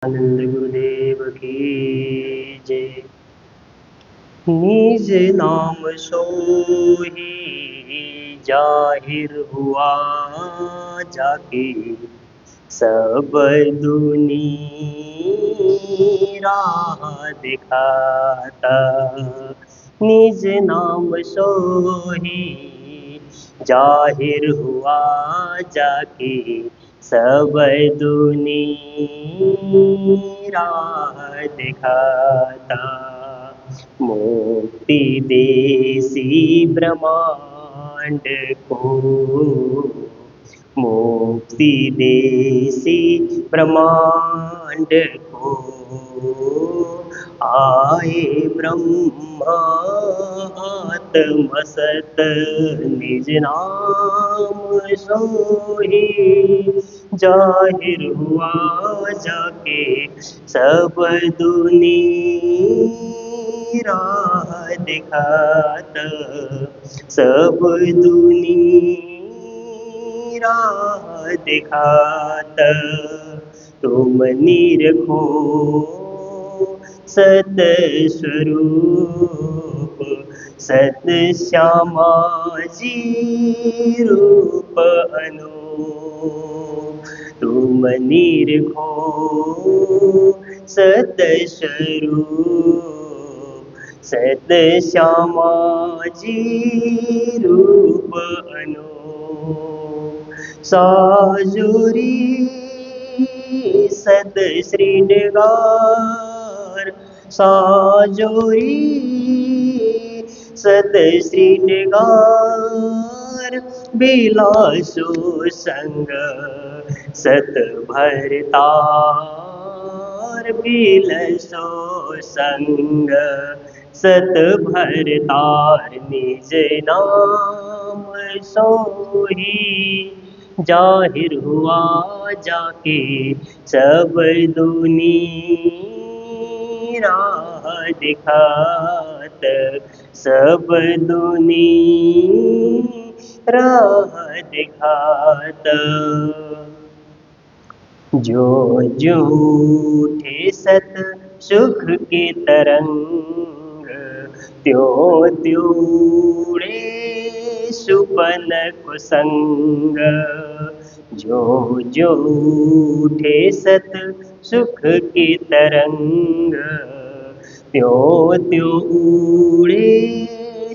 आनंद गुरुदेव की जय। निज नाम सोही जाहिर हुआ जाके सब दुनी राह दिखाता। निज नाम सोही जाहिर हुआ जाके सब दुनी राह दिखाता। मुक्ति देसी ब्रह्मांड को, मुक्ति देसी ब्रह्मांड को आए ब्रह्मा आत्म सत निज नाम सोही जाहिर हुआ जाके सब दुनी राह दिखाता। सब दुनी राह दिखाता। तुम निरखो सत स्वरूप सत श्यामा जी रूप अनूप। तुम निरखो सत स्वरूप सत श्यामा जी रूप अनूप। साजुरी सद श्रृंगार साजुरी सद श्रृंगार बिलासो संग सत भरतार बिलसो संग सत भरतार निज नाम सोही जाहिर हुआ जाके सब दुनी राह दिखात। सब दुनी राह दिखात। जो जो उठे सत सुख के तरंग त्यों त्यों उड़े सुपन कुसंग। जो जो उठे सत सुख के तरंग त्यों त्यों उड़े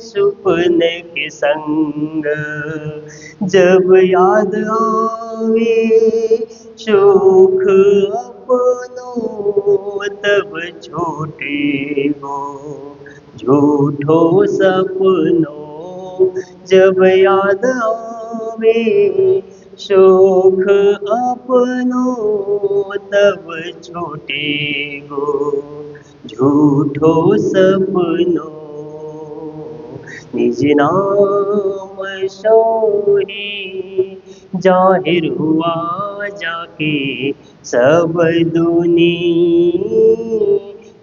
सुपन के संग। जब याद आवे सुख अपनों तब छोटे हो झूठो सपनों। जब याद आवे सुख अपनों तब छोटे हो झूठो सपनों। निज नाम सोही जाहिर हुआ जाके सब दुनी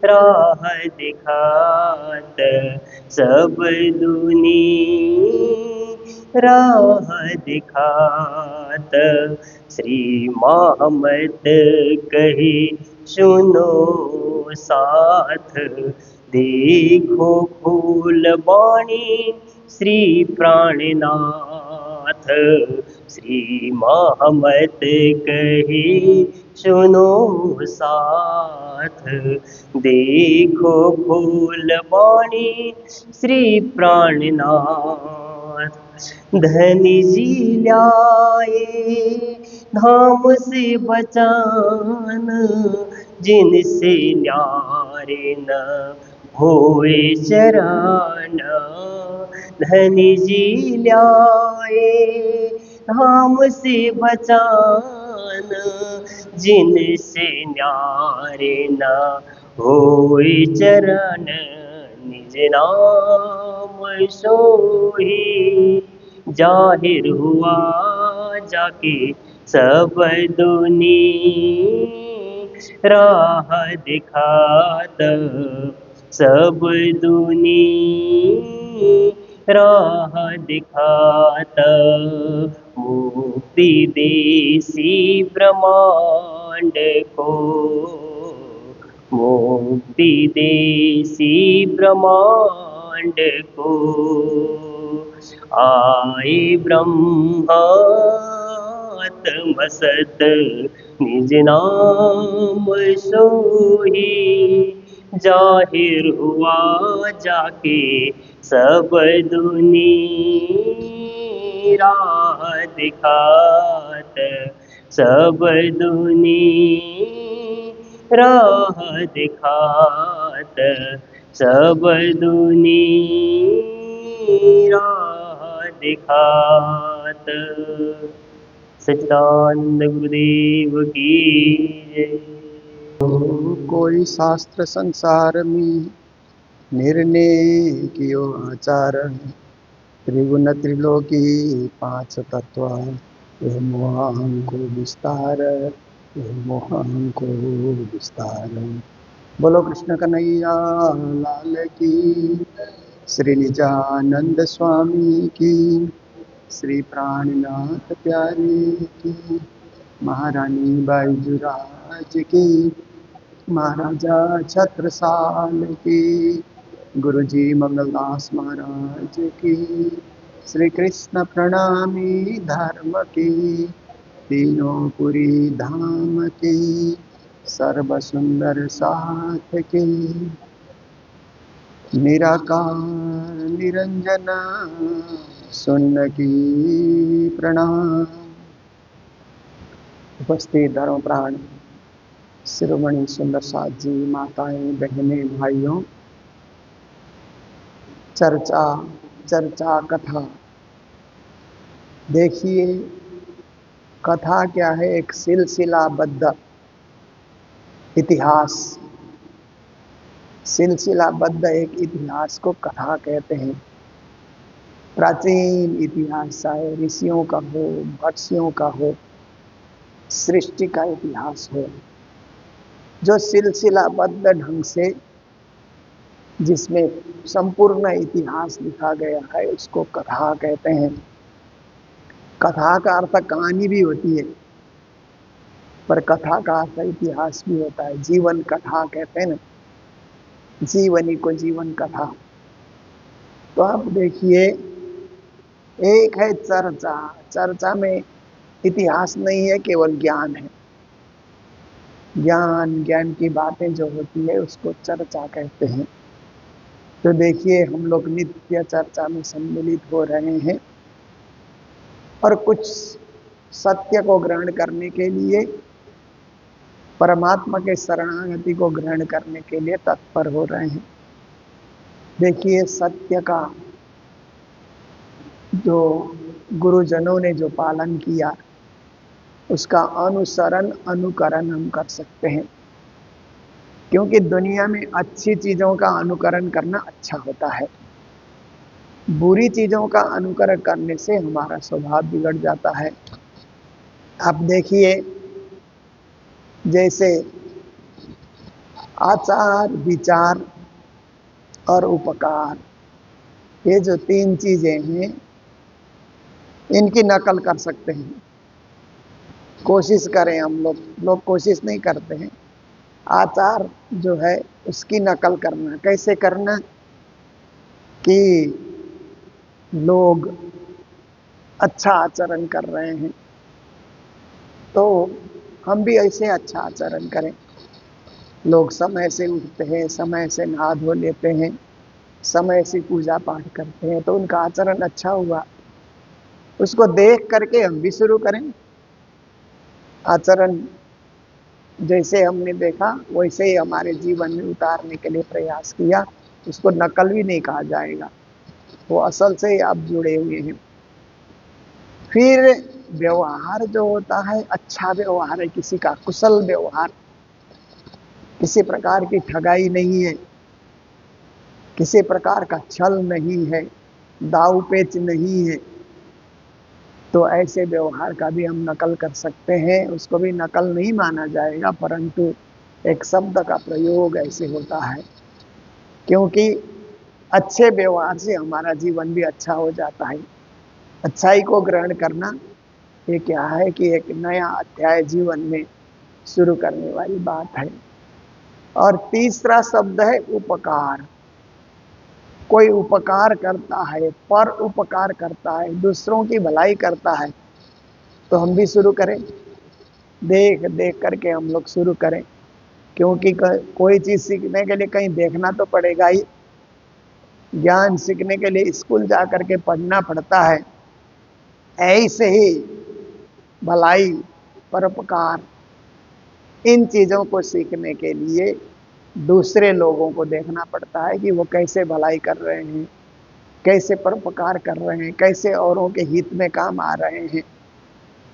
राह दिखात। सब दुनी राह दिखात। श्री मोहम्मद कहे सुनो साथ देखो फूल बाणी श्री प्राणनाथ। श्री मोहम्मद कहे सुनो साथ देखो फूल बाणी श्री प्राणनाथ। धनी जी लाए धाम से बचान जिनसे न्यारे न होए चरण। धनी जी लाए धाम से बचान जिनसे न्यारे न होए चरण। निज नाम सोही जाहिर हुआ जाके सब दुनी राह दिखात। सब दुनी राह दिखात। मुक्ति देसी ब्रह्मांड को मुक्ति देसी ब्रह्मांड को आए ब्रह्मात्मसत निज नाम सोही जाहिर हुआ जाके सब दुनी राह दिखात सब दुनी राह दिखात सब दुनी राह दिखात। सच्चिदानंद गुरुदेव की जय। कोई शास्त्र संसार में निर्णय कियो आचार त्रिगुण त्रिलोकी पांच तत्व ये मोहांको विस्तार ये मोहांको विस्तार। बोलो कृष्ण कन्हैया लाल की, श्री निजानंद स्वामी की, श्री प्राणनाथ प्यारे की, महारानी बाईजुराज की, महाराजा छत्रसाल की, गुरुजी मंगलदास महाराज की, श्री कृष्ण प्रणामी धर्म की, तीनों पुरी धाम की, सर्व सुंदर साथ की, निराकार निरंजना सुन्न की प्रणाम। उपस्थित धर्म प्राण शिरोमणि सुंदर साथ जी, माताएं, बहनें, भाइयों, चर्चा कथा। देखिए, कथा क्या है? एक सिलसिलाबद्ध इतिहास, सिलसिलाबद्ध एक इतिहास को कथा कहते हैं। प्राचीन इतिहास चाहे ऋषियों का हो, महर्षियों का हो, सृष्टि का इतिहास हो, जो सिलसिलाबद्ध ढंग से जिसमें संपूर्ण इतिहास लिखा गया है उसको कथा कहते हैं। कथा का अर्थ कहानी भी होती है, पर कथा का अर्थ इतिहास भी होता है। जीवन कथा कहते हैं ना, जीवनी को जीवन कथा। तो आप देखिए, एक है चर्चा। चर्चा में इतिहास नहीं है, केवल ज्ञान है। ज्ञान की बातें जो होती है उसको चर्चा कहते हैं। तो देखिए, हम लोग नित्य चर्चा में सम्मिलित हो रहे हैं और कुछ सत्य को ग्रहण करने के लिए, परमात्मा के शरणागति को ग्रहण करने के लिए तत्पर हो रहे हैं। देखिए, सत्य का जो गुरुजनों ने जो पालन किया उसका अनुसरण अनुकरण हम कर सकते हैं, क्योंकि दुनिया में अच्छी चीजों का अनुकरण करना अच्छा होता है। बुरी चीजों का अनुकरण करने से हमारा स्वभाव बिगड़ जाता है। आप देखिए, जैसे आचार, विचार और उपकार, ये जो तीन चीजें हैं, इनकी नकल कर सकते हैं। कोशिश करें, हम लोग कोशिश नहीं करते हैं। आचार जो है उसकी नकल करना, कैसे करना कि लोग अच्छा आचरण कर रहे हैं तो हम भी ऐसे अच्छा आचरण करें। लोग समय से उठते हैं, समय से नहा धो लेते हैं, समय से पूजा पाठ करते हैं, तो उनका आचरण अच्छा हुआ। उसको देख करके हम भी शुरू करें आचरण। जैसे हमने देखा वैसे ही हमारे जीवन में उतारने के लिए प्रयास किया। उसको नकल भी नहीं कहा जाएगा, वो असल से आप जुड़े हुए हैं। फिर व्यवहार जो होता है, अच्छा व्यवहार है किसी का, कुशल व्यवहार, किसी प्रकार की ठगाई नहीं है, किसी प्रकार का छल नहीं है, दाव पेच नहीं है। तो ऐसे व्यवहार का भी हम नकल कर सकते हैं। उसको भी नकल नहीं माना जाएगा, परंतु एक शब्द का प्रयोग ऐसे होता है, क्योंकि अच्छे व्यवहार से हमारा जीवन भी अच्छा हो जाता है। अच्छाई को ग्रहण करना ये क्या है कि एक नया अध्याय जीवन में शुरू करने वाली बात है। और तीसरा शब्द है उपकार। कोई उपकार करता है, पर उपकार करता है, दूसरों की भलाई करता है, तो हम भी शुरू करें। देख देख करके हम लोग शुरू करें, क्योंकि कोई चीज सीखने के लिए कहीं देखना तो पड़ेगा ही। ज्ञान सीखने के लिए स्कूल जा करके पढ़ना पड़ता है। ऐसे ही भलाई, परोपकार, इन चीजों को सीखने के लिए दूसरे लोगों को देखना पड़ता है कि वो कैसे भलाई कर रहे हैं, कैसे परोपकार कर रहे हैं, कैसे औरों के हित में काम आ रहे हैं।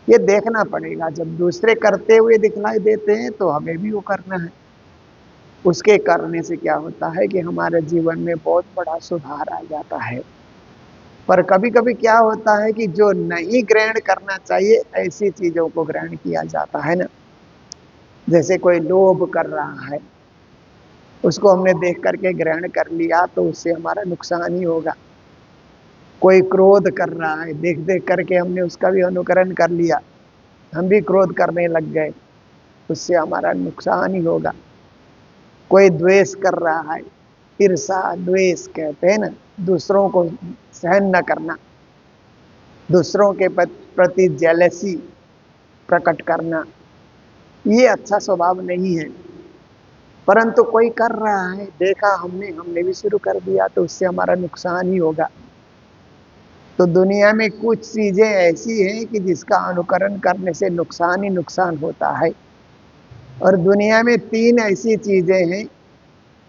ये देखना पड़ेगा। जब दूसरे करते हुए दिखलाई देते हैं तो हमें भी वो करना है। उसके करने से क्या होता है कि हमारे जीवन में बहुत बड़ा सुधार आ जाता है। पर कभी कभी क्या होता है कि जो नहीं ग्रहण करना चाहिए ऐसी चीजों को ग्रहण किया जाता है ना। जैसे कोई लोभ कर रहा है, उसको हमने देख करके ग्रहण कर लिया तो उससे हमारा नुकसान ही होगा। कोई क्रोध कर रहा है, देख देख करके हमने उसका भी अनुकरण कर लिया, हम भी क्रोध करने लग गए, उससे हमारा नुकसान ही होगा। कोई द्वेष कर रहा है, ईर्षा द्वेष कहते हैं ना, दूसरों को सहन न करना, दूसरों के प्रति जेलसी प्रकट करना, ये अच्छा स्वभाव नहीं है। परंतु कोई कर रहा है, देखा हमने, हमने भी शुरू कर दिया, तो उससे हमारा नुकसान ही होगा। तो दुनिया में कुछ चीजें ऐसी हैं कि जिसका अनुकरण करने से नुकसान ही नुकसान होता है। और दुनिया में तीन ऐसी चीजें हैं,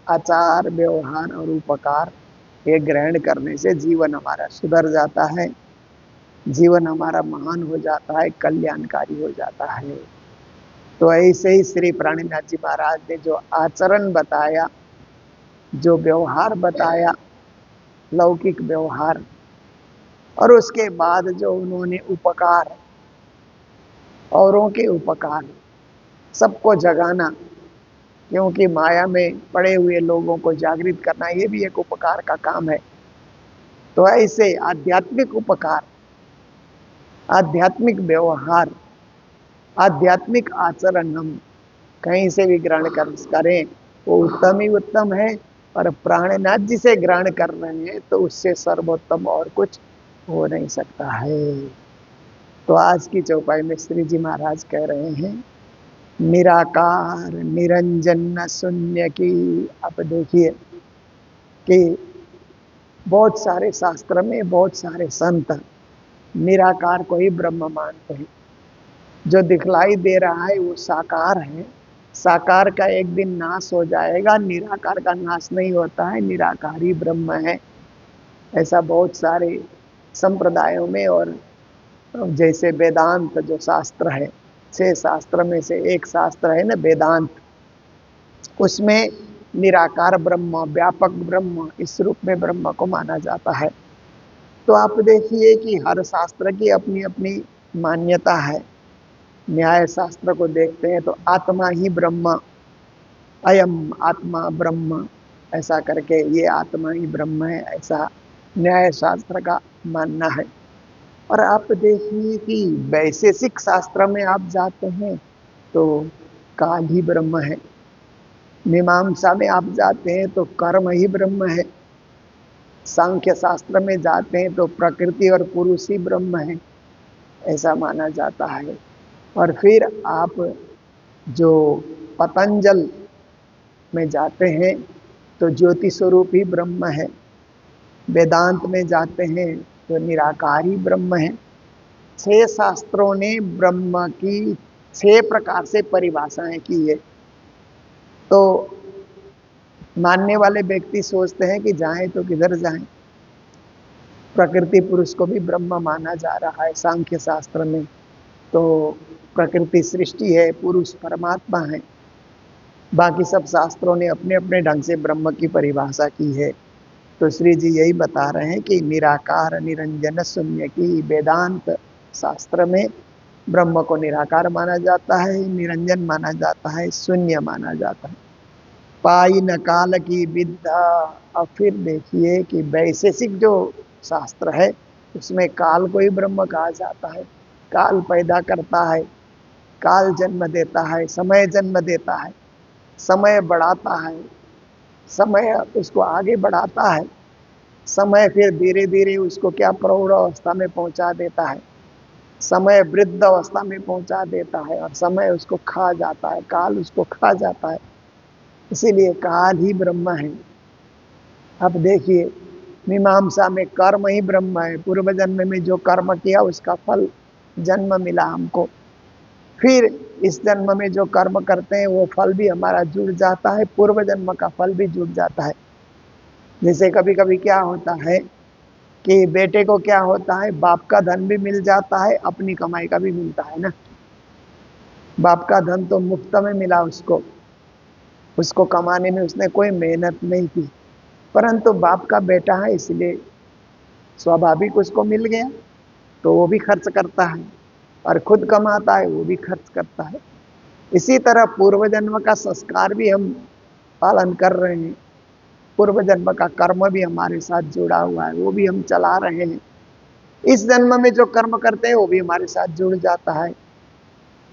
आचार, व्यवहार और उपकार। ये ग्रहण करने से जीवन हमारा सुधर जाता है, जीवन हमारा महान हो जाता है, कल्याणकारी हो जाता है। तो ऐसे ही श्री प्राणीनाथ जी महाराज ने जो आचरण बताया, जो व्यवहार बताया, लौकिक व्यवहार, और उसके बाद जो उन्होंने उपकार, औरों के उपकार, सबको जगाना, क्योंकि माया में पड़े हुए लोगों को जागृत करना ये भी एक उपकार का काम है। तो ऐसे आध्यात्मिक उपकार, आध्यात्मिक व्यवहार, आध्यात्मिक आचरण हम कहीं से भी ग्रहण करें वो उत्तम ही उत्तम है। और प्राणनाथ जी से ग्रहण कर रहे हैं तो उससे सर्वोत्तम और कुछ हो नहीं सकता है। तो आज की चौपाई में श्री जी महाराज कह रहे हैं, निराकार निरंजन शून्य की। आप देखिए कि बहुत सारे शास्त्र में बहुत सारे संत निराकार को ही ब्रह्म मानते हैं। जो दिखलाई दे रहा है वो साकार है, साकार का एक दिन नाश हो जाएगा, निराकार का नाश नहीं होता है, निराकार ही ब्रह्म है। ऐसा बहुत सारे संप्रदायों में, और जैसे वेदांत जो शास्त्र है, 6 शास्त्र में से एक शास्त्र है ना वेदांत, उसमें निराकार ब्रह्म, व्यापक ब्रह्म, इस रूप में ब्रह्म को माना जाता है। तो आप देखिए कि हर शास्त्र की अपनी अपनी मान्यता है। न्याय शास्त्र को देखते हैं तो आत्मा ही ब्रह्म, अयम आत्मा ब्रह्म, ऐसा करके ये आत्मा ही ब्रह्म है, ऐसा न्याय शास्त्र का मानना है। और आप देखिए कि वैशेषिक शास्त्र में आप जाते हैं तो काल ही ब्रह्म है, मीमांसा में आप जाते हैं तो कर्म ही ब्रह्म है, सांख्य शास्त्र में जाते हैं तो प्रकृति और पुरुष ही ब्रह्म है, ऐसा माना जाता है। और फिर आप जो पतंजल में जाते हैं तो ज्योति स्वरूप ही ब्रह्म है, वेदांत में जाते हैं तो निराकार ही ब्रह्म है। 6 शास्त्रों ने ब्रह्म की 6 प्रकार से परिभाषाएं की है। तो मानने वाले व्यक्ति सोचते हैं कि जाएं तो किधर जाएं। प्रकृति पुरुष को भी ब्रह्म माना जा रहा है सांख्य शास्त्र में। तो प्रकृति सृष्टि है, पुरुष परमात्मा है। बाकी सब शास्त्रों ने अपने अपने ढंग से ब्रह्म की परिभाषा की है। तो श्री जी यही बता रहे हैं कि निराकार निरंजन शून्य की। वेदांत शास्त्र में ब्रह्म को निराकार माना जाता है, निरंजन माना जाता है, शून्य माना जाता है। पाई न काल की विद्या। अब फिर देखिए कि वैशेषिक जो शास्त्र है उसमें काल को ही ब्रह्म कहा जाता है। काल पैदा करता है, काल जन्म देता है, समय जन्म देता है, समय बढ़ाता है, समय उसको आगे बढ़ाता है, समय फिर धीरे धीरे उसको क्या प्रौढ़ अवस्था में पहुंचा देता है, समय वृद्ध अवस्था में पहुंचा देता है, और समय उसको खा जाता है, काल उसको खा जाता है। इसीलिए काल ही ब्रह्म है। अब देखिए, मीमांसा में कर्म ही ब्रह्म है। पूर्व जन्म में जो कर्म किया उसका फल जन्म मिला हमको, फिर इस जन्म में जो कर्म करते हैं वो फल भी हमारा जुड़ जाता है, पूर्व जन्म का फल भी जुड़ जाता है। जैसे कभी कभी क्या होता है कि बेटे को क्या होता है, बाप का धन भी मिल जाता है, अपनी कमाई का भी मिलता है ना। बाप का धन तो मुफ्त में मिला उसको, उसको कमाने में उसने कोई मेहनत नहीं की, परंतु बाप का बेटा है इसलिए स्वाभाविक उसको मिल गया, तो वो भी खर्च करता है, और खुद कमाता है वो भी खर्च करता है। इसी तरह पूर्व जन्म का संस्कार भी हम पालन कर रहे हैं, पूर्व जन्म का कर्म भी हमारे साथ जुड़ा हुआ है, वो भी हम चला रहे हैं। इस जन्म में जो कर्म करते हैं वो भी हमारे साथ जुड़ जाता है।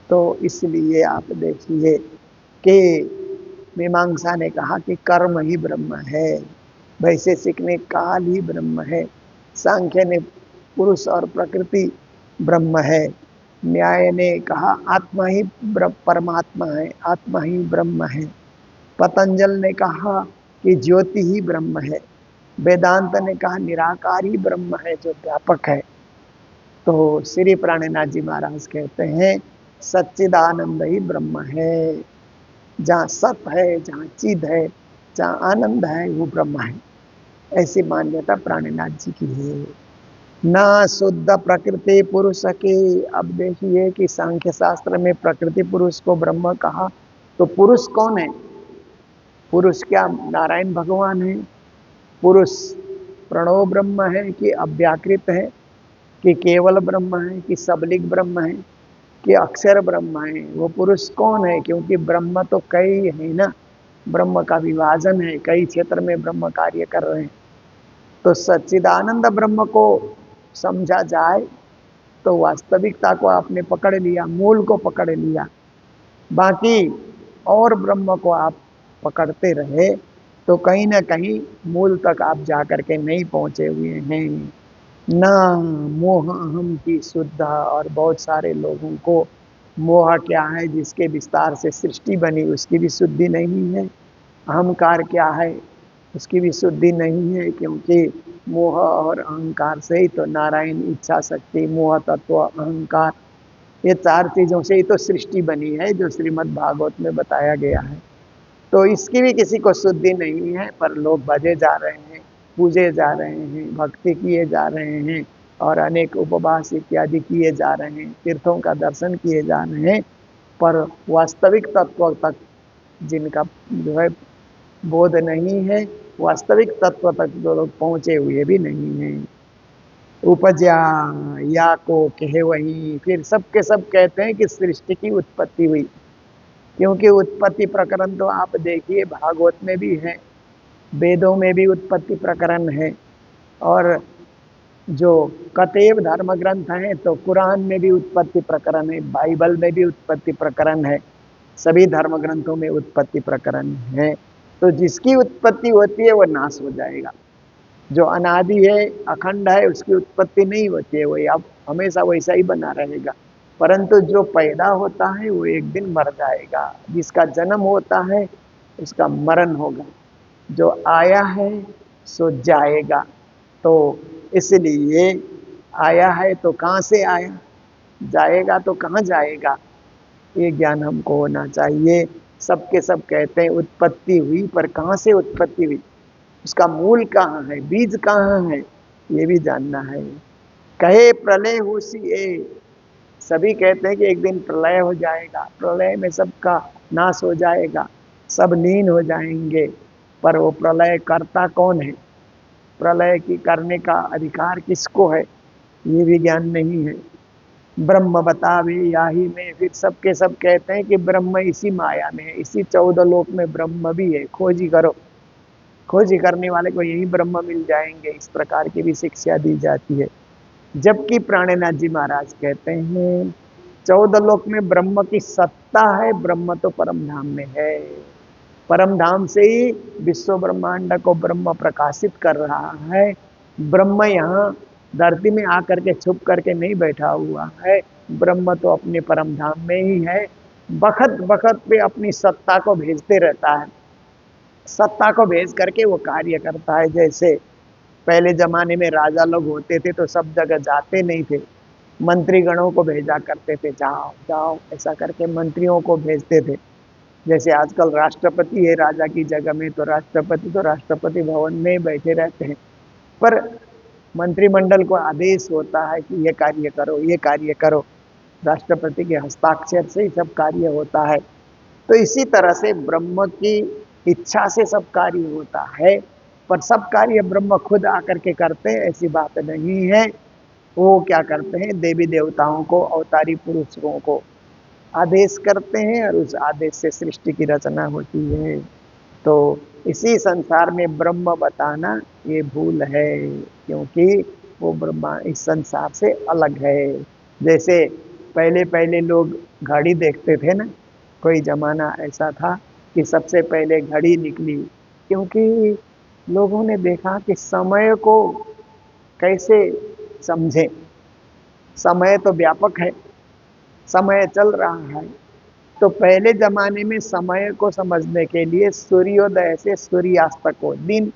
तो इसलिए आप देखिए कि मीमांसा ने कहा कि कर्म ही ब्रह्म है, वैशेषिक ने काल ही ब्रह्म है, सांख्य ने पुरुष और प्रकृति ब्रह्म है, न्याय ने कहा आत्मा ही परमात्मा है, आत्मा ही ब्रह्म है, पतंजल ने कहा कि ज्योति ही ब्रह्म है, वेदांत ने कहा निराकार ही ब्रह्म है जो व्यापक है। तो श्री प्राणनाथ जी महाराज कहते हैं सच्चिदानंद ही ब्रह्म है, जहाँ सत है, जहाँ चिद है, जहाँ आनंद है वो ब्रह्म है। ऐसी मान्यता प्राणनाथ जी की है। ना शुद्ध प्रकृति पुरुष की। अब देखिए कि सांख्य शास्त्र में प्रकृति पुरुष को ब्रह्म कहा, तो पुरुष कौन है? पुरुष क्या नारायण भगवान है? पुरुष प्रणव ब्रह्म है कि अव्याकृत है, कि केवल ब्रह्म है, कि सबलिक ब्रह्म है, कि अक्षर ब्रह्म है? वो पुरुष कौन है? क्योंकि ब्रह्म तो कई है ना, ब्रह्म का विभाजन है, कई क्षेत्र में ब्रह्म कार्य कर रहे हैं। तो सच्चिदानंद ब्रह्म को समझा जाए तो वास्तविकता को आपने पकड़ लिया, मूल को पकड़ लिया, बाकी और ब्रह्म को आप पकड़ते रहे तो कहीं ना कहीं मूल तक आप जाकर के नहीं पहुंचे हुए हैं। ना मोह अहम की शुद्ध। और बहुत सारे लोगों को मोह क्या है, जिसके विस्तार से सृष्टि बनी, उसकी भी शुद्धि नहीं है। अहंकार क्या है, उसकी भी शुद्धि नहीं है, क्योंकि मोह और अहंकार से ही तो नारायण, इच्छा शक्ति, मोह तत्व, अहंकार, ये चार चीजों से ही तो सृष्टि बनी है, जो श्रीमद् भागवत में बताया गया है। तो इसकी भी किसी को शुद्धि नहीं है, पर लोग भजे जा रहे हैं, पूजे जा रहे हैं, भक्ति किए जा रहे हैं, और अनेक उपवास इत्यादि किए जा रहे हैं, तीर्थों का दर्शन किए जा रहे हैं, पर वास्तविक तत्व तक जिनका जो है बोध नहीं है, वास्तविक तत्व तक जो लोग पहुंचे हुए भी नहीं हैं। उपजा या को कहे वही, फिर सब के सब कहते हैं कि सृष्टि की उत्पत्ति हुई, क्योंकि उत्पत्ति प्रकरण तो आप देखिए भागवत में भी है, वेदों में भी उत्पत्ति प्रकरण है, और जो कतेब धर्म ग्रंथ हैं तो कुरान में भी उत्पत्ति प्रकरण है, बाइबल में भी उत्पत्ति प्रकरण है, सभी धर्म ग्रंथों में उत्पत्ति प्रकरण है। तो जिसकी उत्पत्ति होती है वो नाश हो जाएगा, जो अनादि है, अखंड है, उसकी उत्पत्ति नहीं होती है, वही अब हमेशा वैसा ही बना रहेगा। परंतु जो पैदा होता है वो एक दिन मर जाएगा, जिसका जन्म होता है उसका मरण होगा, जो आया है सो जाएगा। तो इसलिए आया है तो कहाँ से आया, जाएगा तो कहाँ जाएगा, ये ज्ञान हमको होना चाहिए। सबके सब कहते हैं उत्पत्ति हुई, पर कहाँ से उत्पत्ति हुई, उसका मूल कहाँ है, बीज कहाँ है, ये भी जानना है। कहे प्रलय होसी ए, सभी कहते हैं कि एक दिन प्रलय हो जाएगा, प्रलय में सबका नाश हो जाएगा, सब लीन हो जाएंगे, पर वो प्रलय करता कौन है, प्रलय की करने का अधिकार किसको है, ये भी ज्ञान नहीं है। ब्रह्म बतावे याही में, फिर सबके सब कहते हैं कि ब्रह्म इसी माया में है, इसी 14 लोक में ब्रह्म भी है, खोजी करो, खोजी करने वाले को यही ब्रह्म मिल जाएंगे, इस प्रकार की भी शिक्षा दी जाती है। जबकि प्राणनाथ जी महाराज कहते हैं 14 लोक में ब्रह्म की सत्ता है, ब्रह्म तो परम धाम में है। परम धाम से ही विश्व ब्रह्मांड को ब्रह्म प्रकाशित कर रहा है। ब्रह्म यहाँ धरती में आकर के छुप करके नहीं बैठा हुआ है। ब्रह्म तो अपने परम धाम में ही है। बखत बखत पे अपनी सत्ता को भेजते रहता है। सत्ता को भेज करके वो कार्य करता है। जैसे पहले जमाने में राजा लोग होते थे तो सब जगह जाते नहीं थे, मंत्री गणों को भेजा करते थे, जाओ जाओ ऐसा करके मंत्रियों को भेजते थे। जैसे आजकल राष्ट्रपति है राजा की जगह में, तो राष्ट्रपति भवन में ही बैठे रहते हैं। पर मंत्रिमंडल को आदेश होता है कि ये कार्य करो, ये कार्य करो। राष्ट्रपति के हस्ताक्षर से ही सब कार्य होता है। तो इसी तरह से ब्रह्म की इच्छा से सब कार्य होता है। पर सब कार्य ब्रह्म खुद आकर के करते हैं ऐसी बात नहीं है। वो क्या करते हैं, देवी देवताओं को, अवतारी पुरुषों को आदेश करते हैं और उस आदेश से सृष्टि की रचना होती है। तो इसी संसार में ब्रह्म बताना ये भूल है, क्योंकि वो ब्रह्मा इस संसार से अलग है। जैसे पहले पहले लोग घड़ी देखते थे ना, कोई जमाना ऐसा था कि सबसे पहले घड़ी निकली, क्योंकि लोगों ने देखा कि समय को कैसे समझें। समय तो व्यापक है, समय चल रहा है। तो पहले जमाने में समय को समझने के लिए सूर्योदय से सूर्यास्त को दिन,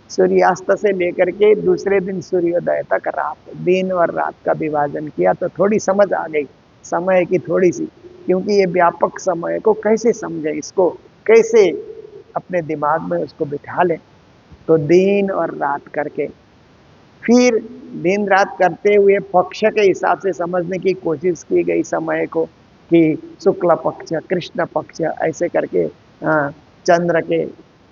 सूर्यास्त से लेकर के दूसरे दिन सूर्योदय तक रात, दिन और रात का विभाजन किया तो थोड़ी समझ आ गई समय की, थोड़ी सी। क्योंकि ये व्यापक समय को कैसे समझे, इसको कैसे अपने दिमाग में उसको बिठा लें। तो दिन और रात करके फिर दिन रात करते हुए पक्ष के हिसाब से समझने की कोशिश की गई समय को, कि शुक्ल पक्ष, कृष्ण पक्ष, ऐसे करके चंद्र के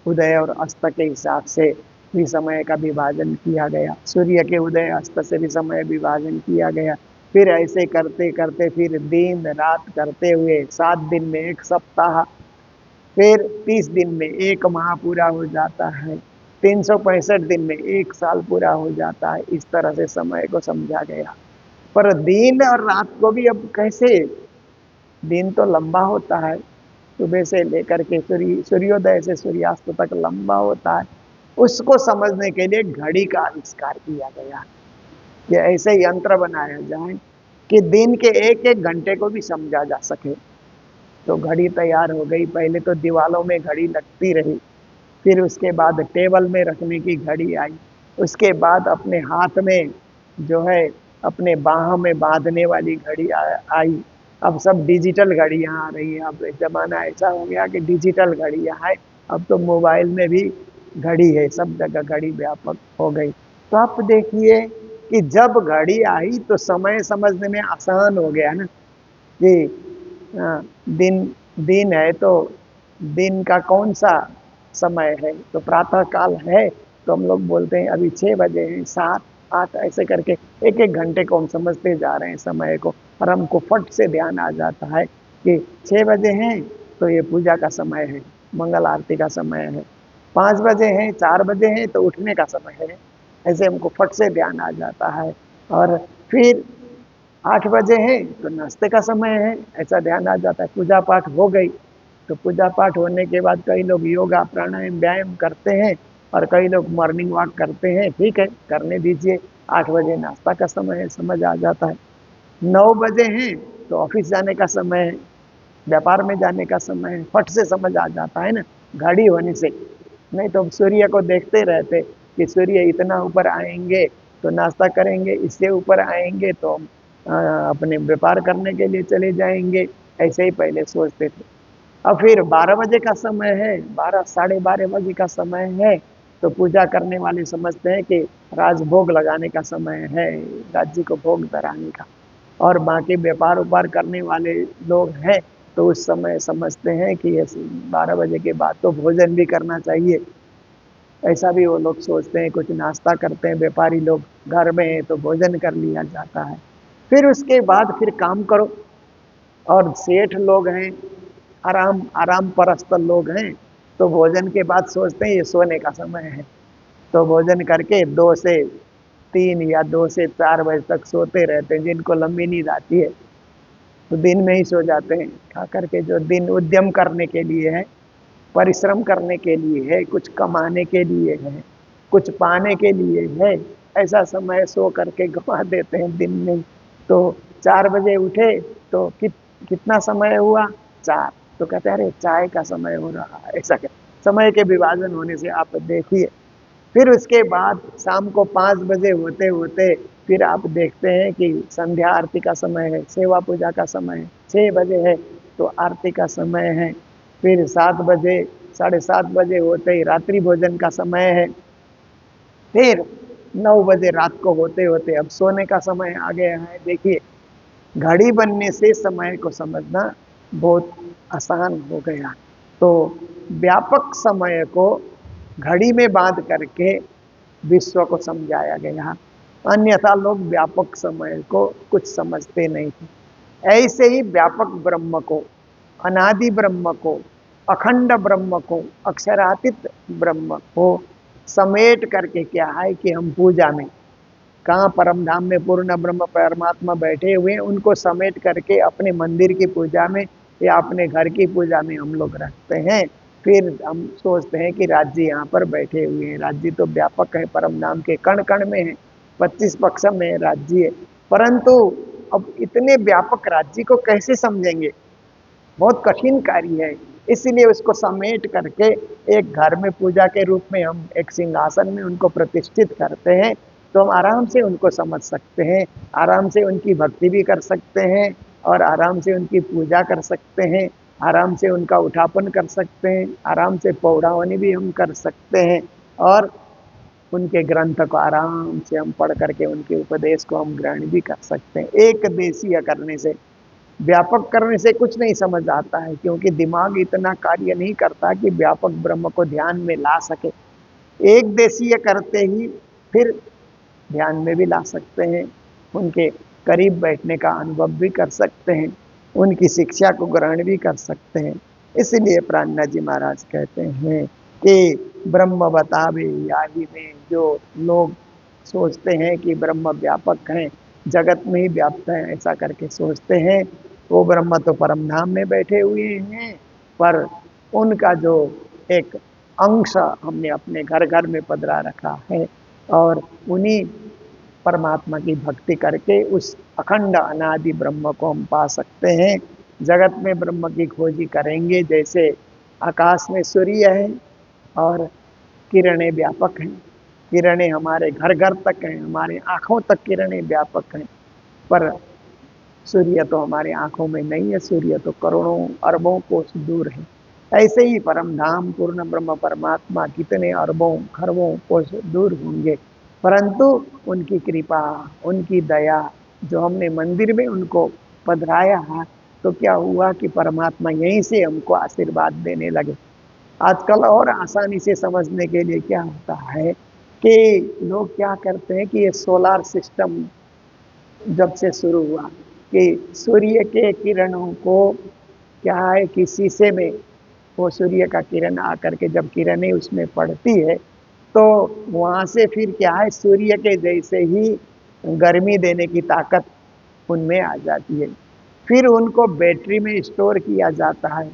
उदय और अस्त के हिसाब से भी समय का विभाजन किया गया, सूर्य के उदय अस्त से भी समय विभाजन किया गया। फिर ऐसे करते करते फिर दिन रात करते हुए 7 दिन में एक सप्ताह, फिर 30 दिन में एक माह पूरा हो जाता है, 365 दिन में एक साल पूरा हो जाता है। इस तरह से समय को समझा गया। पर दिन और रात को भी अब कैसे, दिन तो लंबा होता है, सुबह से लेकर के सूर्योदय से सूर्यास्त तक लंबा होता है। उसको समझने के लिए घड़ी का आविष्कार किया गया, कि ऐसे यंत्र बनाया जाए कि दिन के एक एक घंटे को भी समझा जा सके। तो घड़ी तैयार हो गई। पहले तो दीवालों में घड़ी लगती रही, फिर उसके बाद टेबल में रखने की घड़ी आई, उसके बाद अपने हाथ में जो है अपने बाह में बांधने वाली घड़ी आई। अब सब डिजिटल घड़ियाँ आ रही हैं। अब ज़माना ऐसा हो गया कि डिजिटल घड़ियाँ हैं। अब तो मोबाइल में भी घड़ी है, सब जगह घड़ी व्यापक हो गई। तो आप देखिए कि जब घड़ी आई तो समय समझने में आसान हो गया ना, कि दिन दिन है तो दिन का कौन सा समय है, तो प्रातः काल है तो हम लोग बोलते हैं अभी 6 बजे हैं, 7 8 ऐसे करके एक एक घंटे को हम समझते जा रहे हैं समय को। और हमको फट से ध्यान आ जाता है कि 6 बजे हैं तो ये पूजा का समय है, मंगल आरती का समय है, 5 बजे हैं, 4 बजे हैं तो उठने का समय है। ऐसे हमको फट से ध्यान आ जाता है। और फिर 8 बजे हैं तो नाश्ते का समय है, ऐसा ध्यान आ जाता है। पूजा पाठ हो गई, तो पूजा पाठ होने के बाद कई लोग योगा प्राणायाम व्यायाम करते हैं और कई लोग मॉर्निंग वॉक करते हैं, ठीक है करने दीजिए। 8 बजे नाश्ता का समय है, समझ आ जाता है। 9 बजे हैं तो ऑफिस जाने का समय है, व्यापार में जाने का समय है, फट से समझ आ जाता है ना घड़ी होने से। नहीं तो सूर्य को देखते रहते कि सूर्य इतना ऊपर आएंगे तो नाश्ता करेंगे, इससे ऊपर आएंगे तो हम अपने व्यापार करने के लिए चले जाएंगे, ऐसे ही पहले सोचते थे। अब फिर 12 बजे का समय है, 12 साढ़े 12 बजे का समय है तो पूजा करने वाले समझते हैं कि राजभोग लगाने का समय है, राज्य को भोग धराने का। और बाकी व्यापार उपार करने वाले लोग हैं तो उस समय समझते हैं कि 12 बजे के बाद तो भोजन भी करना चाहिए, ऐसा भी वो लोग सोचते हैं। कुछ नाश्ता करते हैं, व्यापारी लोग घर में है तो भोजन कर लिया जाता है। फिर उसके बाद फिर काम करो। और सेठ लोग हैं, आराम आराम परस्त लोग हैं, तो भोजन के बाद सोचते हैं ये सोने का समय है, तो भोजन करके 2 से 3 या 2 से 4 बजे तक सोते रहते हैं। जिनको लंबी नींद आती है तो दिन में ही सो जाते हैं, खा करके जो दिन उद्यम करने के लिए है परिश्रम करने के लिए है, कुछ कमाने के लिए है, कुछ पाने के लिए है, ऐसा समय सो करके गंवा देते हैं दिन में। तो 4 बजे उठे तो कितना समय हुआ? 4। तो कहते हैं अरे चाय का समय हो रहा है, ऐसा समय के विभाजन होने से आप देखिए। फिर उसके बाद शाम को 5 बजे होते होते फिर आप देखते हैं कि संध्या आरती का समय है, सेवा पूजा का समय है, 6 बजे है तो आरती का समय है। फिर 7 बजे, 7:30 बजे होते ही रात्रि भोजन का समय है। फिर 9 बजे रात को होते होते अब सोने का समय आ गया है। देखिए, घड़ी बनने से समय को समझना बहुत आसान हो गया। तो व्यापक समय को घड़ी में बांध करके विश्व को समझाया गया, अन्यथा लोग व्यापक समय को कुछ समझते नहीं थे। ऐसे ही व्यापक ब्रह्म को, अनादि ब्रह्म को, अखंड ब्रह्म को, अक्षरातीत ब्रह्म को समेट करके क्या है कि हम पूजा में, कहाँ परम धाम में पूर्ण ब्रह्म परमात्मा बैठे हुए हैं, उनको समेट करके अपने मंदिर की पूजा में या अपने घर की पूजा में हम लोग रखते हैं। फिर हम सोचते हैं कि राज्य यहाँ पर बैठे हुए हैं। राज्य तो व्यापक है, परम धाम के कण कण में है, 25 पक्ष में राज्य है। परंतु अब इतने व्यापक राज्य को कैसे समझेंगे? बहुत कठिन कार्य है। इसीलिए उसको समेट करके एक घर में पूजा के रूप में हम एक सिंहासन में उनको प्रतिष्ठित करते हैं, तो हम आराम से उनको समझ सकते हैं, आराम से उनकी भक्ति भी कर सकते हैं और आराम से उनकी पूजा कर सकते हैं, आराम से उनका उठापन कर सकते हैं, आराम से पौड़ावनी भी हम कर सकते हैं और उनके ग्रंथ को आराम से हम पढ़ करके उनके उपदेश को हम ग्रहण भी कर सकते हैं। एक देशीय करने से, व्यापक करने से कुछ नहीं समझ आता है, क्योंकि दिमाग इतना कार्य नहीं करता कि व्यापक ब्रह्म को ध्यान में ला सके। एक देशीय करते ही फिर ध्यान में भी ला सकते हैं, उनके करीब बैठने का अनुभव भी कर सकते हैं, उनकी शिक्षा को ग्रहण भी कर सकते हैं। इसलिए प्राणनाथ जी महाराज कहते हैं कि ब्रह्म बतावे याही में, जो लोग सोचते हैं कि ब्रह्म व्यापक हैं, जगत में ही व्याप्त है, ऐसा करके सोचते हैं, वो ब्रह्म तो परम धाम में बैठे हुए हैं, पर उनका जो एक अंश हमने अपने घर घर में पधरा रखा है और उन्हीं परमात्मा की भक्ति करके उस अखंड अनादि ब्रह्म को हम पा सकते हैं। जगत में ब्रह्म की खोजी करेंगे, जैसे आकाश में सूर्य है और किरणें व्यापक हैं, किरणें हमारे घर घर तक हैं, हमारे आँखों तक किरणें व्यापक हैं, पर सूर्य तो हमारे आँखों में नहीं है, सूर्य तो करोड़ों अरबों कोस दूर है। ऐसे ही परम धाम पूर्ण ब्रह्म परमात्मा कितने अरबों खरबों कोस दूर होंगे, परंतु उनकी कृपा, उनकी दया, जो हमने मंदिर में उनको पधराया है, तो क्या हुआ कि परमात्मा यहीं से हमको आशीर्वाद देने लगे। आजकल और आसानी से समझने के लिए क्या होता है कि लोग क्या करते हैं कि ये सोलार सिस्टम जब से शुरू हुआ कि सूर्य के किरणों को क्या है कि शीशे में वो सूर्य का किरण आकर के जब किरणें उसमें पड़ती है, तो वहाँ से फिर क्या है, सूर्य के जैसे ही गर्मी देने की ताकत उनमें आ जाती है। फिर उनको बैटरी में स्टोर किया जाता है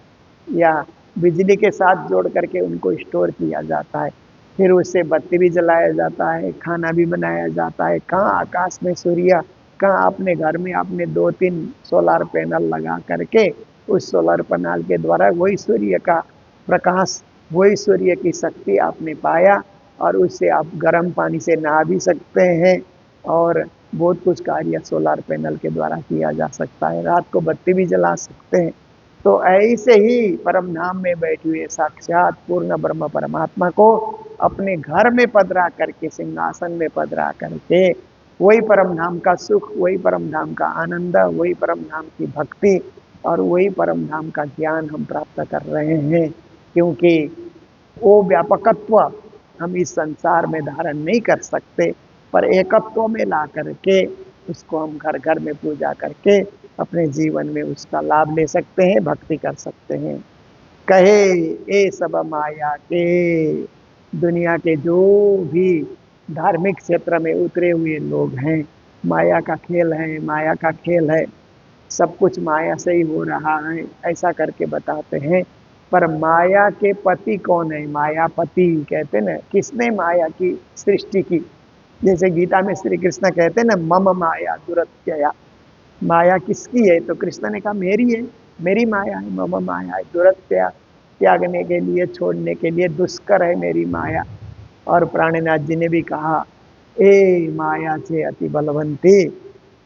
या बिजली के साथ जोड़ करके उनको स्टोर किया जाता है। फिर उससे बत्ती भी जलाया जाता है, खाना भी बनाया जाता है। कहाँ आकाश में सूर्य, कहाँ अपने घर में आपने 2-3 सोलर पैनल लगा करके उस सोलर पैनल के द्वारा वही सूर्य का प्रकाश, वही सूर्य की शक्ति आपने पाया और उससे आप गर्म पानी से नहा भी सकते हैं और बहुत कुछ कार्य सोलर पैनल के द्वारा किया जा सकता है। रात को बत्ती भी जला सकते हैं। तो ऐसे ही परम धाम में बैठे हुए साक्षात पूर्ण ब्रह्म परमात्मा को अपने घर में पधरा करके, सिंहासन में पधरा करके, वही परम धाम का सुख, वही परम धाम का आनंद, वही परम धाम की भक्ति और वही परम धाम का ज्ञान हम प्राप्त कर रहे हैं। क्योंकि वो व्यापकत्व हम इस संसार में धारण नहीं कर सकते, पर एकत्व में ला करके उसको हम घर घर में पूजा करके अपने जीवन में उसका लाभ ले सकते हैं, भक्ति कर सकते हैं। कहे ए सब माया के, दुनिया के जो भी धार्मिक क्षेत्र में उतरे हुए लोग हैं, माया का खेल है, माया का खेल है, सब कुछ माया से ही हो रहा है, ऐसा करके बताते हैं। पर माया के पति कौन है? मायापति कहते ना, किसने माया की सृष्टि की? जैसे गीता में श्री कृष्ण कहते हैं ना, मम माया दुरत्यया। माया किसकी है? तो कृष्ण ने कहा मेरी है, मेरी माया है, मम माया है दुरत्यया, त्यागने के लिए, छोड़ने के लिए दुष्कर है मेरी माया। और प्राणनाथ जी ने भी कहा, ए माया से अति बलवंती,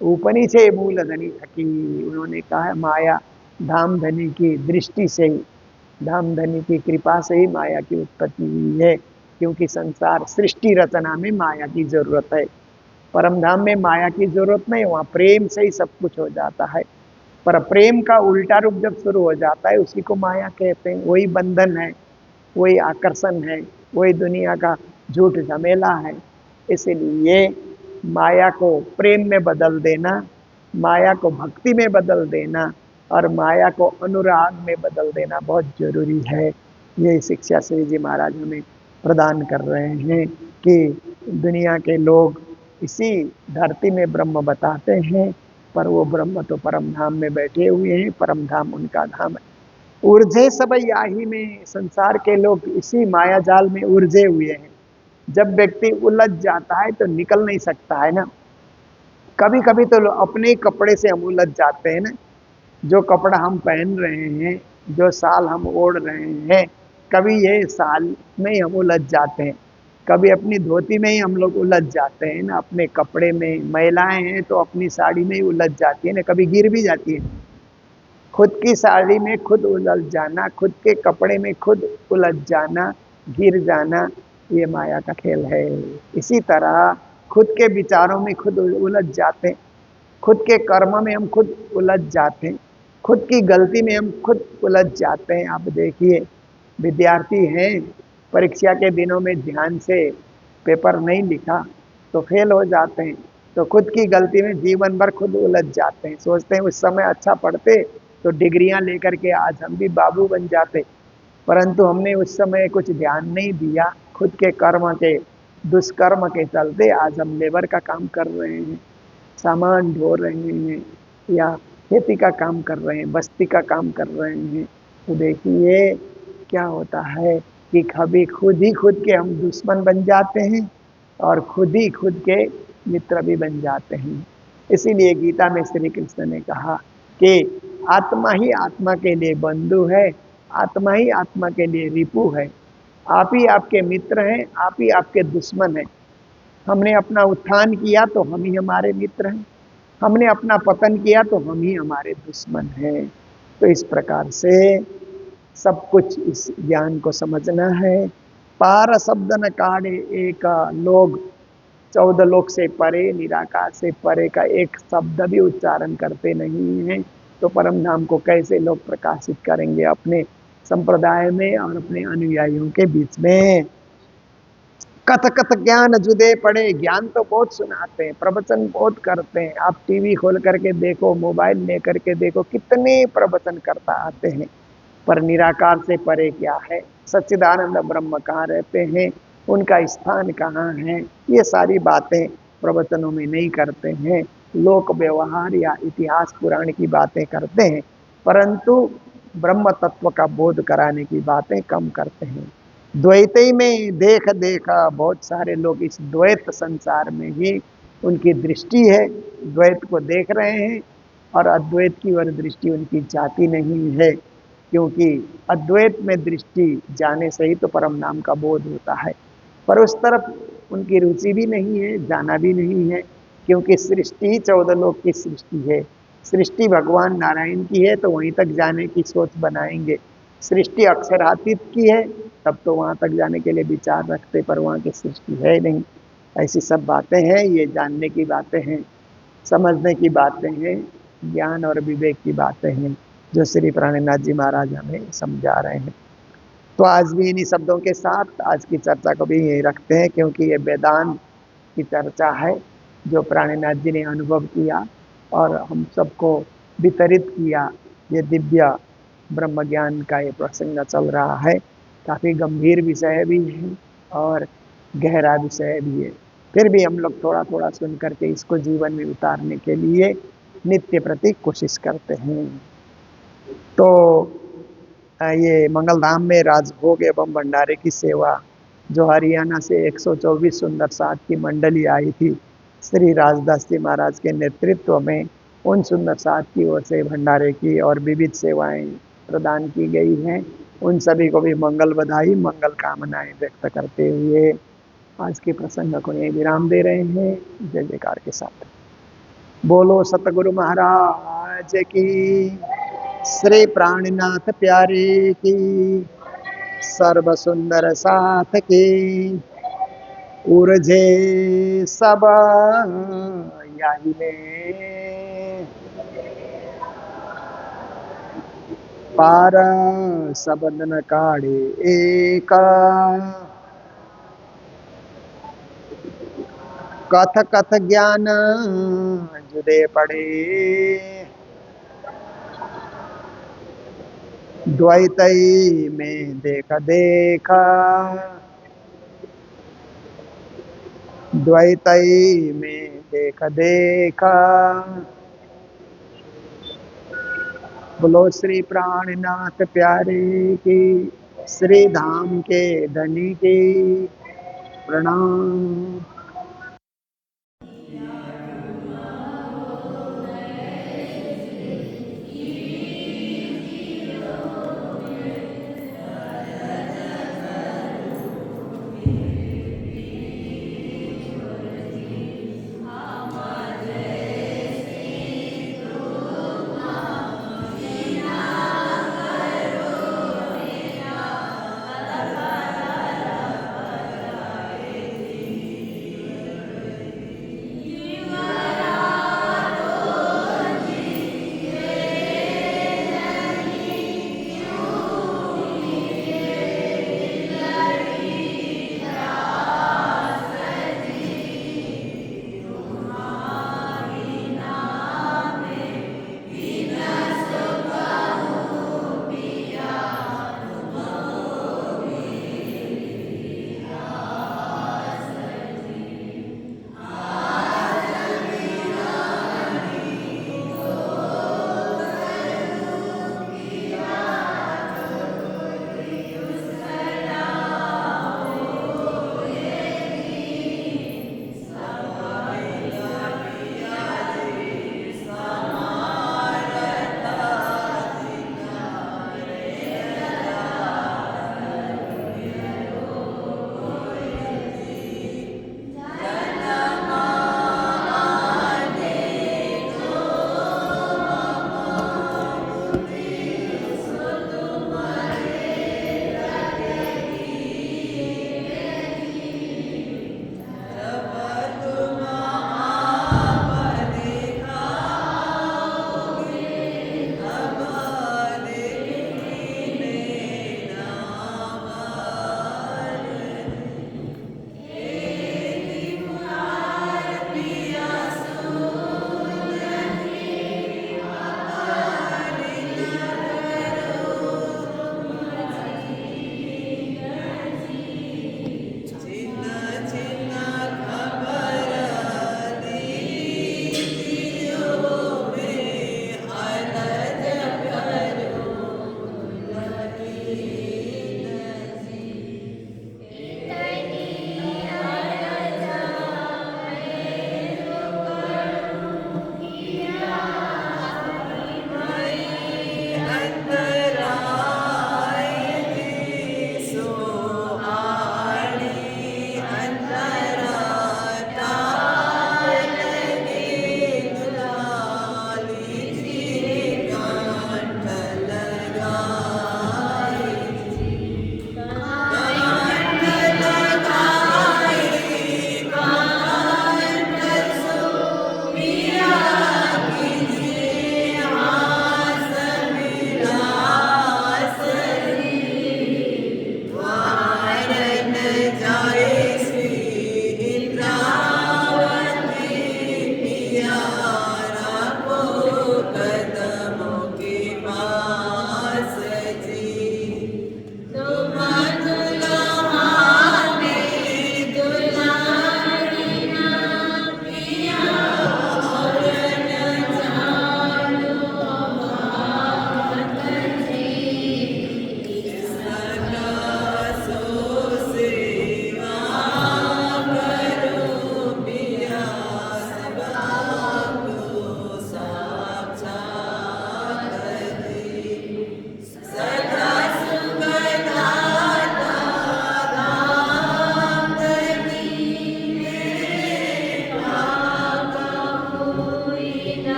ऊपरी से मूल धनी थकी। उन्होंने कहा माया धाम धनी की दृष्टि से ही, धाम धनी की कृपा से ही माया की उत्पत्ति हुई है, क्योंकि संसार सृष्टि रचना में माया की जरूरत है। परम धाम में माया की जरूरत नहीं, वहाँ प्रेम से ही सब कुछ हो जाता है। पर प्रेम का उल्टा रूप जब शुरू हो जाता है, उसी को माया कहते हैं। वही बंधन है, वही आकर्षण है, वही दुनिया का झूठ झमेला है। इसलिए माया को प्रेम में बदल देना, माया को भक्ति में बदल देना और माया को अनुराग में बदल देना बहुत जरूरी है। ये शिक्षा श्री जी महाराज हमें प्रदान कर रहे हैं कि दुनिया के लोग इसी धरती में ब्रह्म बताते हैं, पर वो ब्रह्म तो परम धाम में बैठे हुए हैं, परम धाम उनका धाम है। उलझे सब याही में, संसार के लोग इसी माया जाल में उलझे हुए हैं। जब व्यक्ति उलझ जाता है तो निकल नहीं सकता है ना। कभी कभी तो अपने ही कपड़े से हम उलझ जाते हैं ना। जो कपड़ा हम पहन रहे हैं, जो साल हम ओढ़ रहे हैं, कभी ये साल में ही हम उलझ जाते हैं, कभी अपनी धोती में ही हम लोग उलझ जाते हैं ना, अपने कपड़े में। महिलाएं हैं तो अपनी साड़ी में ही उलझ जाती है ना, कभी गिर भी जाती है। खुद की साड़ी में खुद उलझ जाना, खुद के कपड़े में खुद उलझ जाना, गिर जाना, ये माया का खेल है। इसी तरह खुद के विचारों में खुद उलझ जाते हैं, खुद के कर्म में हम खुद उलझ जाते हैं, खुद की गलती में हम खुद उलझ जाते हैं। आप देखिए, विद्यार्थी हैं, परीक्षा के दिनों में ध्यान से पेपर नहीं लिखा तो फेल हो जाते हैं। तो खुद की गलती में जीवन भर खुद उलझ जाते हैं, सोचते हैं उस समय अच्छा पढ़ते तो डिग्रियां लेकर के आज हम भी बाबू बन जाते, परंतु हमने उस समय कुछ ध्यान नहीं दिया। खुद के कर्म के, दुष्कर्म के चलते आज हम लेबर का काम कर रहे हैं, सामान ढो रहे हैं, या खेती का काम कर रहे हैं, बस्ती का काम कर रहे हैं। तो देखिए क्या होता है कि कभी खुद ही खुद के हम दुश्मन बन जाते हैं और खुद ही खुद के मित्र भी बन जाते हैं। इसीलिए गीता में श्री कृष्ण ने कहा कि आत्मा ही आत्मा के लिए बंधु है, आत्मा ही आत्मा के लिए रिपु है। आप ही आपके मित्र हैं, आप ही आपके दुश्मन हैं। हमने अपना उत्थान किया तो हम ही हमारे मित्र हैं, हमने अपना पतन किया तो हम ही हमारे दुश्मन हैं। तो इस प्रकार से सब कुछ इस ज्ञान को समझना है। पार शब्द न काढ़े एक लोग, 14 लोक से परे, निराकार से परे का एक शब्द भी उच्चारण करते नहीं हैं, तो परम धाम को कैसे लोग प्रकाशित करेंगे अपने संप्रदाय में और अपने अनुयायियों के बीच में। कथ कथ ज्ञान जुदे पड़े, ज्ञान तो बहुत सुनाते हैं, प्रवचन बहुत करते हैं। आप टीवी खोल करके देखो, मोबाइल लेकर के देखो, कितने प्रवचन करता आते हैं, पर निराकार से परे क्या है? सच्चिदानंद ब्रह्म कहाँ रहते हैं, उनका स्थान कहाँ है, ये सारी बातें प्रवचनों में नहीं करते हैं। लोक व्यवहार या इतिहास पुराण की बातें करते हैं, परंतु ब्रह्म तत्व का बोध कराने की बातें कम करते हैं। द्वैत में देख देखा, बहुत सारे लोग इस द्वैत संसार में ही उनकी दृष्टि है, द्वैत को देख रहे हैं, और अद्वैत की ओर दृष्टि उनकी जाती नहीं है। क्योंकि अद्वैत में दृष्टि जाने से ही तो परम नाम का बोध होता है, पर उस तरफ उनकी रुचि भी नहीं है, जाना भी नहीं है। क्योंकि सृष्टि ही 14 लोक की सृष्टि है। सृष्टि भगवान नारायण की है तो वहीं तक जाने की सोच बनाएंगे। सृष्टि अक्षरातीत की है तब तो वहां तक जाने के लिए विचार रखते, पर वहां की सृष्टि है नहीं। ऐसी सब बातें हैं, ये जानने की बातें हैं, समझने की बातें हैं, ज्ञान और विवेक की बातें हैं, जो श्री प्राणनाथ जी महाराज हमें समझा रहे हैं। तो आज भी इन्हीं शब्दों के साथ आज की चर्चा को भी यही रखते हैं, क्योंकि ये वेदांत की चर्चा है जो प्राणनाथ जी ने अनुभव किया और हम सबको वितरित किया। ये दिव्य ब्रह्म ज्ञान का ये प्रसंग चल रहा है, काफ़ी गंभीर विषय भी है और गहरा विषय भी है। फिर भी हम लोग थोड़ा थोड़ा सुन करके इसको जीवन में उतारने के लिए नित्य प्रति कोशिश करते हैं। तो ये मंगलधाम में राजभोग एवं भंडारे की सेवा, जो हरियाणा से 124 सुंदर साथ की मंडली आई थी, श्री राजदास जी महाराज के नेतृत्व में उन सुंदर साथ की ओर से भंडारे की और विविध सेवाएं प्रदान की गई हैं। उन सभी को भी मंगल बधाई, मंगल कामनाएं व्यक्त करते हुए आज के प्रसंग को यही विराम दे रहे हैं। जय जयकार के साथ बोलो सतगुरु महाराज की, श्री प्राणनाथ प्यारे की, सर्व सुंदर साथ की, ऊर्जे सब याही में, पार सबद न काढ़े एका, कथ कथ ज्ञान जुदे पड़े, द्वैतई में देखा देखा, द्वैतई में देखा देखा। बोलो श्री प्राणनाथ प्यारे की, श्री धाम के धनी की, प्रणाम।